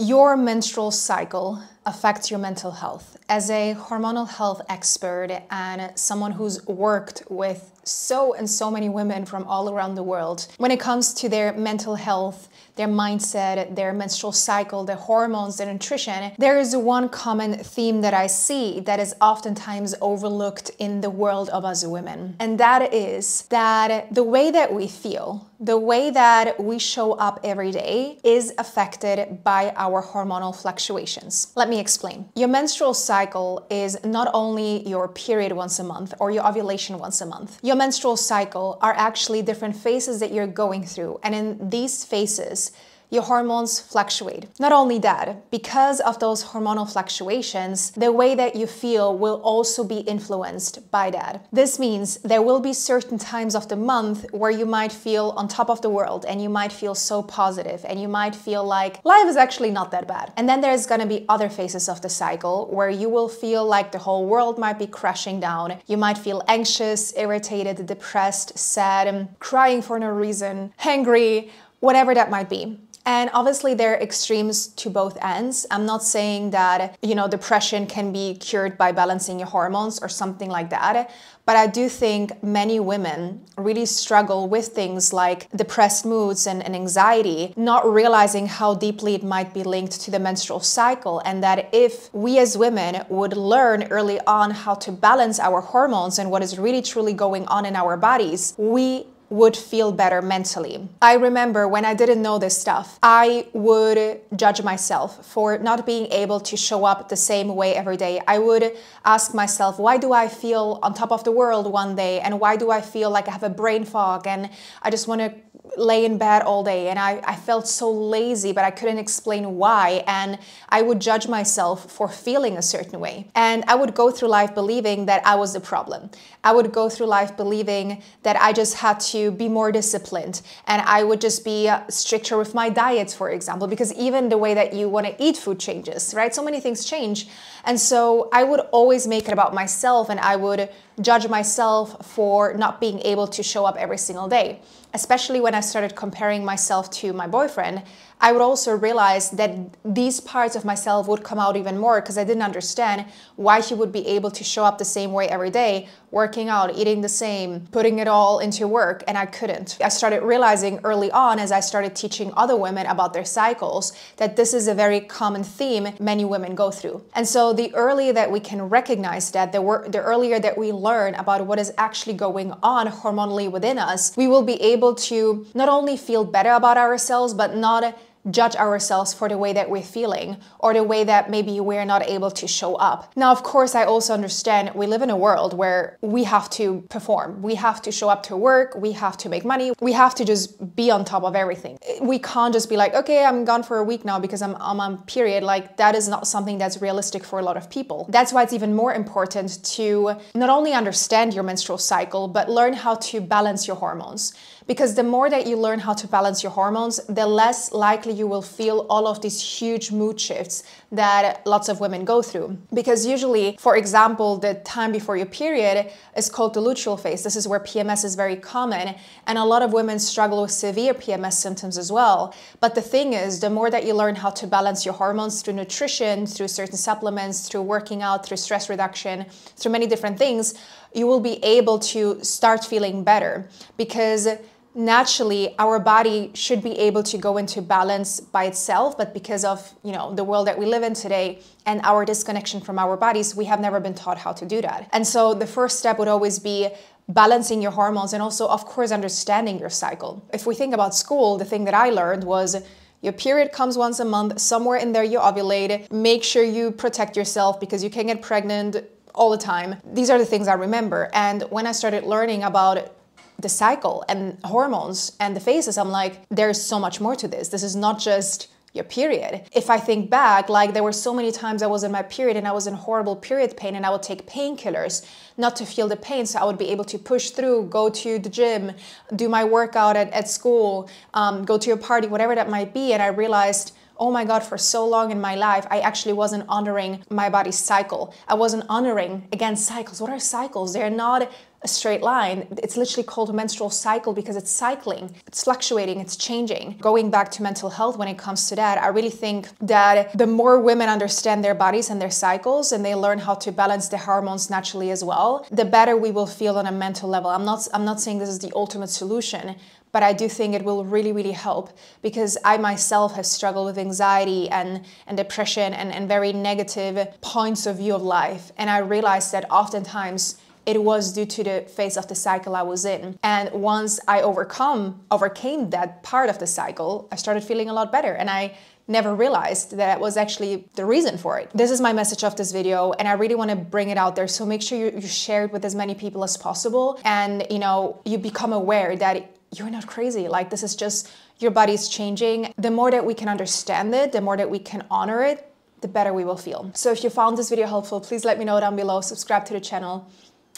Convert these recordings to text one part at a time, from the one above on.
Your menstrual cycle affects your mental health. As a hormonal health expert and someone who's worked with so many women from all around the world, when it comes to their mental health, their mindset, their menstrual cycle, their hormones, their nutrition, there is one common theme that I see that is oftentimes overlooked in the world of us women. And that is that the way that we feel, the way that we show up every day is affected by our hormonal fluctuations. Let me explain. Your menstrual cycle is not only your period once a month or your ovulation once a month. Your menstrual cycle are actually different phases that you're going through. And in these phases, your hormones fluctuate. Not only that, because of those hormonal fluctuations, the way that you feel will also be influenced by that. This means there will be certain times of the month where you might feel on top of the world and you might feel so positive and you might feel like life is actually not that bad. And then there's gonna be other phases of the cycle where you will feel like the whole world might be crashing down. You might feel anxious, irritated, depressed, sad, crying for no reason, hangry, whatever that might be. And obviously there are extremes to both ends. I'm not saying that, depression can be cured by balancing your hormones or something like that. But I do think many women really struggle with things like depressed moods and anxiety, not realizing how deeply it might be linked to the menstrual cycle. And that if we as women would learn early on how to balance our hormones and what is really truly going on in our bodies, we would feel better mentally. I remember when I didn't know this stuff, I would judge myself for not being able to show up the same way every day. I would ask myself, why do I feel on top of the world one day? And why do I feel like I have a brain fog and I just want to lay in bed all day? And I felt so lazy, but I couldn't explain why. And I would judge myself for feeling a certain way. And I would go through life believing that I was the problem. I would go through life believing that I just had to be more disciplined and I would just be stricter with my diets, for example, because even the way that you want to eat food changes, right? So many things change. And so I would always make it about myself and I would judge myself for not being able to show up every single day. Especially when I started comparing myself to my boyfriend, I would also realize that these parts of myself would come out even more because I didn't understand why he would be able to show up the same way every day, working out, eating the same, putting it all into work, and I couldn't. I started realizing early on as I started teaching other women about their cycles that this is a very common theme many women go through. And so the earlier that we can recognize that, the earlier that we learn about what is actually going on hormonally within us, we will be able to not only feel better about ourselves, but not judge ourselves for the way that we're feeling or the way that maybe we're not able to show up. Now, of course, I also understand we live in a world where we have to perform. We have to show up to work. We have to make money. We have to just be on top of everything. We can't just be like, okay, I'm gone for a week now because I'm on period. Like, that is not something that's realistic for a lot of people. That's why it's even more important to not only understand your menstrual cycle, but learn how to balance your hormones. Because the more that you learn how to balance your hormones, the less likely you will feel all of these huge mood shifts that lots of women go through. Because usually, for example, the time before your period is called the luteal phase. This is where PMS is very common. And a lot of women struggle with severe PMS symptoms as well. But the thing is, the more that you learn how to balance your hormones through nutrition, through certain supplements, through working out, through stress reduction, through many different things, you will be able to start feeling better. Because naturally, our body should be able to go into balance by itself, but because of, the world that we live in today and our disconnection from our bodies, we have never been taught how to do that. And so the first step would always be balancing your hormones and also, of course, understanding your cycle. If we think about school, the thing that I learned was your period comes once a month, somewhere in there you ovulate, make sure you protect yourself because you can get pregnant all the time. These are the things I remember. And when I started learning about the cycle and hormones and the phases, I'm like, there's so much more to this. This is not just your period. If I think back, like there were so many times I was in my period and I was in horrible period pain and I would take painkillers not to feel the pain so I would be able to push through, go to the gym, do my workout at school, go to a party, whatever that might be. And I realized, oh my God, for so long in my life, I actually wasn't honoring my body's cycle. I wasn't honoring, again, cycles. What are cycles? They're not a straight line. It's literally called a menstrual cycle because it's cycling, it's fluctuating, it's changing. Going back to mental health when it comes to that, I really think that the more women understand their bodies and their cycles and they learn how to balance the hormones naturally as well, the better we will feel on a mental level. I'm not saying this is the ultimate solution, but I do think it will really, really help, because I myself have struggled with anxiety and depression and very negative points of view of life. And I realized that oftentimes it was due to the phase of the cycle I was in. And once I overcame that part of the cycle, I started feeling a lot better. And I never realized that was actually the reason for it. This is my message of this video, and I really want to bring it out there. So make sure you share it with as many people as possible. And you become aware that you're not crazy. Like, this is just your body's changing. The more that we can understand it, the more that we can honor it, the better we will feel. So if you found this video helpful, please let me know down below. Subscribe to the channel.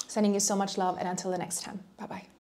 Sending you so much love, and until the next time, bye-bye.